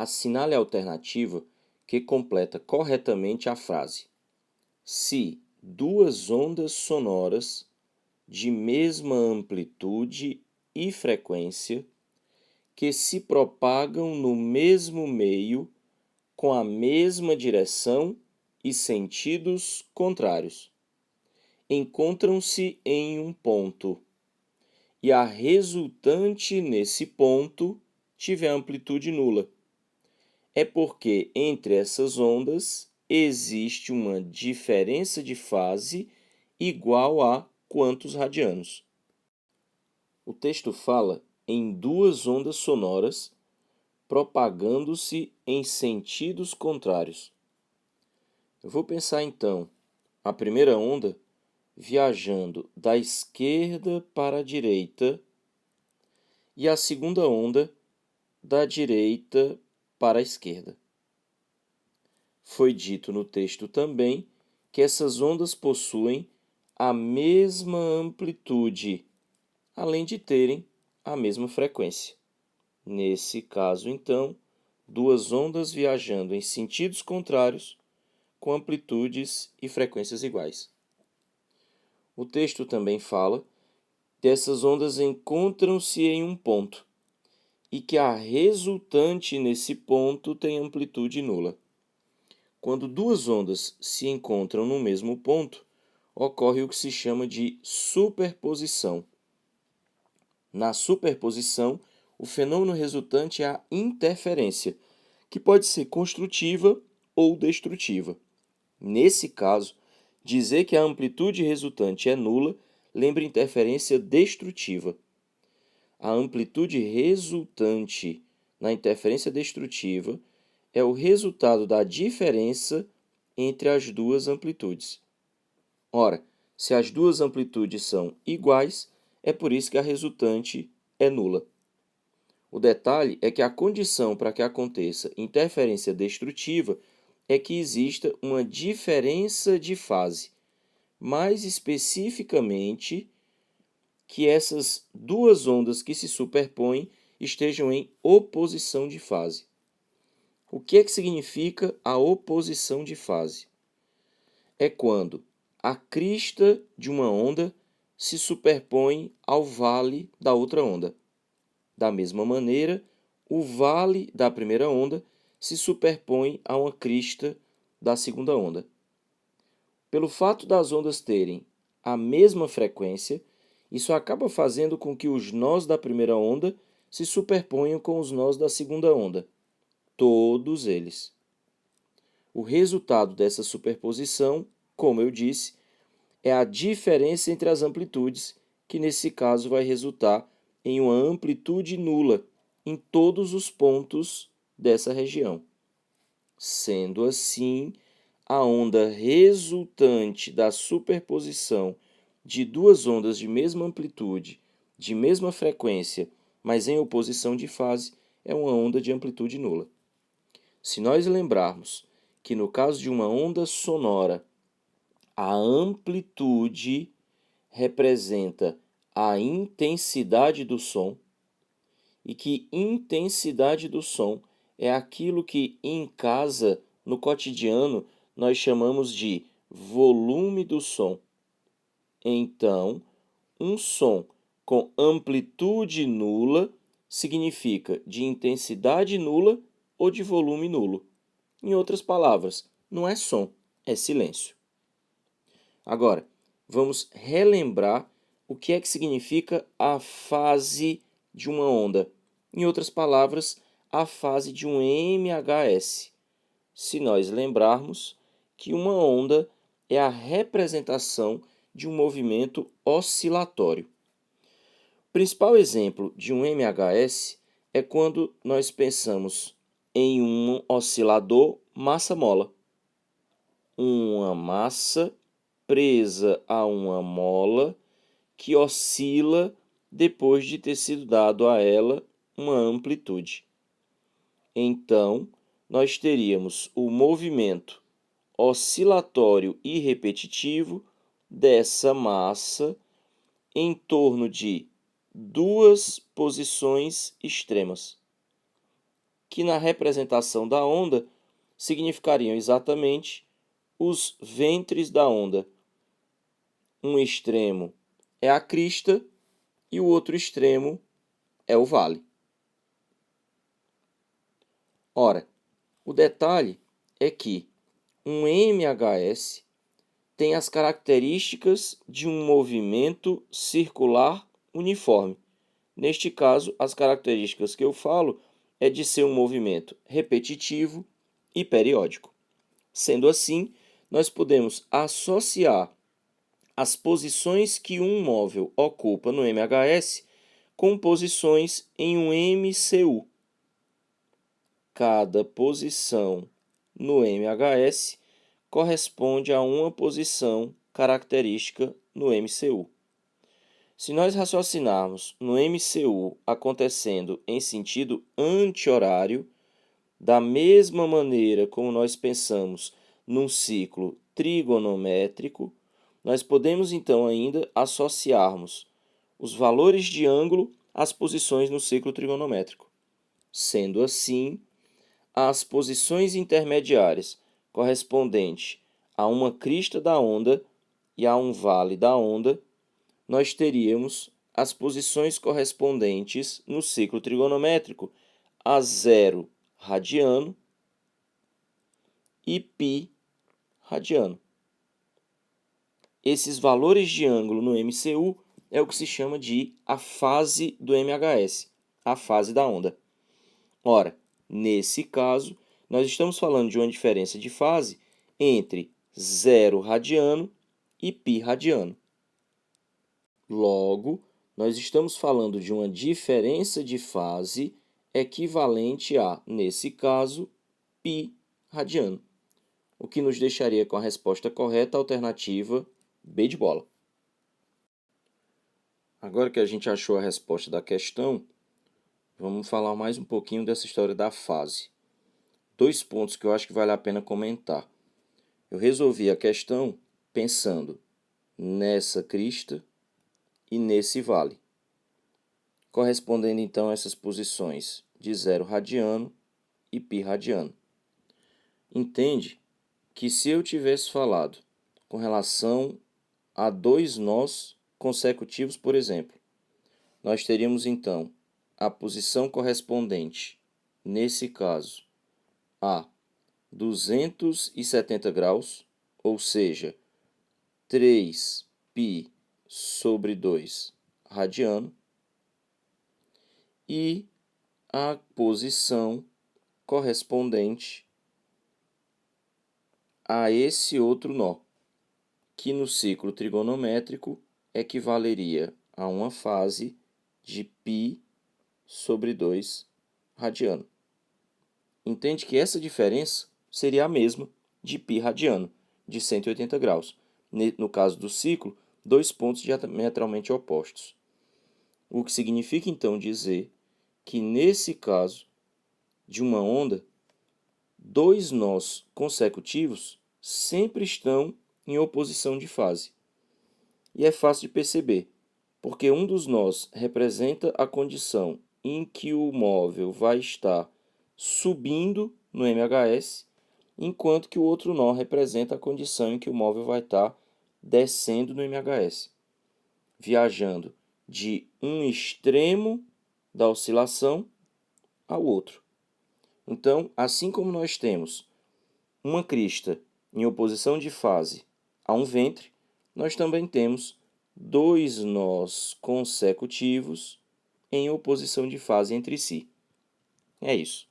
Assinale a alternativa que completa corretamente a frase. Se duas ondas sonoras de mesma amplitude e frequência que se propagam no mesmo meio com a mesma direção e sentidos contrários encontram-se em um ponto e a resultante nesse ponto tiver amplitude nula. É porque entre essas ondas existe uma diferença de fase igual a quantos radianos. O texto fala em duas ondas sonoras propagando-se em sentidos contrários. Eu vou pensar então a primeira onda viajando da esquerda para a direita e a segunda onda da direita para a esquerda. Foi dito no texto também que essas ondas possuem a mesma amplitude, além de terem a mesma frequência. Nesse caso, então, duas ondas viajando em sentidos contrários com amplitudes e frequências iguais. O texto também fala dessas ondas encontram-se em um ponto e que a resultante nesse ponto tem amplitude nula. Quando duas ondas se encontram no mesmo ponto, ocorre o que se chama de superposição. Na superposição, o fenômeno resultante é a interferência, que pode ser construtiva ou destrutiva. Nesse caso, dizer que a amplitude resultante é nula lembra interferência destrutiva. A amplitude resultante na interferência destrutiva é o resultado da diferença entre as duas amplitudes. Ora, se as duas amplitudes são iguais, é por isso que a resultante é nula. O detalhe é que a condição para que aconteça interferência destrutiva é que exista uma diferença de fase, mais especificamente que essas duas ondas que se superpõem estejam em oposição de fase. O que é que significa a oposição de fase? É quando a crista de uma onda se superpõe ao vale da outra onda. Da mesma maneira, o vale da primeira onda se superpõe a uma crista da segunda onda. Pelo fato das ondas terem a mesma frequência, isso acaba fazendo com que os nós da primeira onda se superponham com os nós da segunda onda, todos eles. O resultado dessa superposição, como eu disse, é a diferença entre as amplitudes, que nesse caso vai resultar em uma amplitude nula em todos os pontos dessa região. Sendo assim, a onda resultante da superposição de duas ondas de mesma amplitude, de mesma frequência, mas em oposição de fase, é uma onda de amplitude nula. Se nós lembrarmos que no caso de uma onda sonora, a amplitude representa a intensidade do som e que intensidade do som é aquilo que em casa, no cotidiano, nós chamamos de volume do som. Então, um som com amplitude nula significa de intensidade nula ou de volume nulo. Em outras palavras, não é som, é silêncio. Agora, vamos relembrar o que é que significa a fase de uma onda. Em outras palavras, a fase de um MHS. Se nós lembrarmos que uma onda é a representação de um movimento oscilatório. O principal exemplo de um MHS é quando nós pensamos em um oscilador massa-mola. Uma massa presa a uma mola que oscila depois de ter sido dado a ela uma amplitude. Então, nós teríamos o movimento oscilatório e repetitivo dessa massa em torno de duas posições extremas. que na representação da onda significariam exatamente os ventres da onda. Um extremo é a crista e o outro extremo é o vale. Ora, o detalhe é que um MHS tem as características de um movimento circular uniforme. Neste caso, as características que eu falo é de ser um movimento repetitivo e periódico. Sendo assim, nós podemos associar as posições que um móvel ocupa no MHS com posições em um MCU. Cada posição no MHS corresponde a uma posição característica no MCU. Se nós raciocinarmos no MCU acontecendo em sentido anti-horário, da mesma maneira como nós pensamos num ciclo trigonométrico, nós podemos então ainda associarmos os valores de ângulo às posições no ciclo trigonométrico. Sendo assim, as posições intermediárias correspondentes a uma crista da onda e a um vale da onda, nós teríamos as posições correspondentes no ciclo trigonométrico a 0 radiano e π radiano. Esses valores de ângulo no MCU é o que se chama de a fase do MHS, a fase da onda. Ora, nesse caso, nós estamos falando de uma diferença de fase entre 0 radiano e π radiano. Logo, nós estamos falando de uma diferença de fase equivalente a, nesse caso, π radiano, o que nos deixaria com a resposta correta, alternativa B de bola. Agora que a gente achou a resposta da questão, vamos falar mais um pouquinho dessa história da fase. 2 pontos que eu acho que vale a pena comentar. Eu resolvi a questão pensando nessa crista e nesse vale, correspondendo então a essas posições de 0 radiano e π radiano. Entende que se eu tivesse falado com relação a 2 nós consecutivos, por exemplo, nós teríamos então a posição correspondente, nesse caso, a 270 graus, ou seja, 3π sobre 2 radiano, e a posição correspondente a esse outro nó, que no ciclo trigonométrico equivaleria a uma fase de π sobre 2 radiano. Entende que essa diferença seria a mesma de π radiano, de 180 graus. No caso do ciclo, 2 pontos diametralmente opostos. O que significa então dizer que nesse caso de uma onda, 2 nós consecutivos sempre estão em oposição de fase. E é fácil de perceber, porque um dos nós representa a condição em que o móvel vai estar subindo no MHS, enquanto que o outro nó representa a condição em que o móvel vai estar descendo no MHS, viajando de um extremo da oscilação ao outro. Então, assim como nós temos uma crista em oposição de fase a um ventre, nós também temos 2 nós consecutivos em oposição de fase entre si. É isso.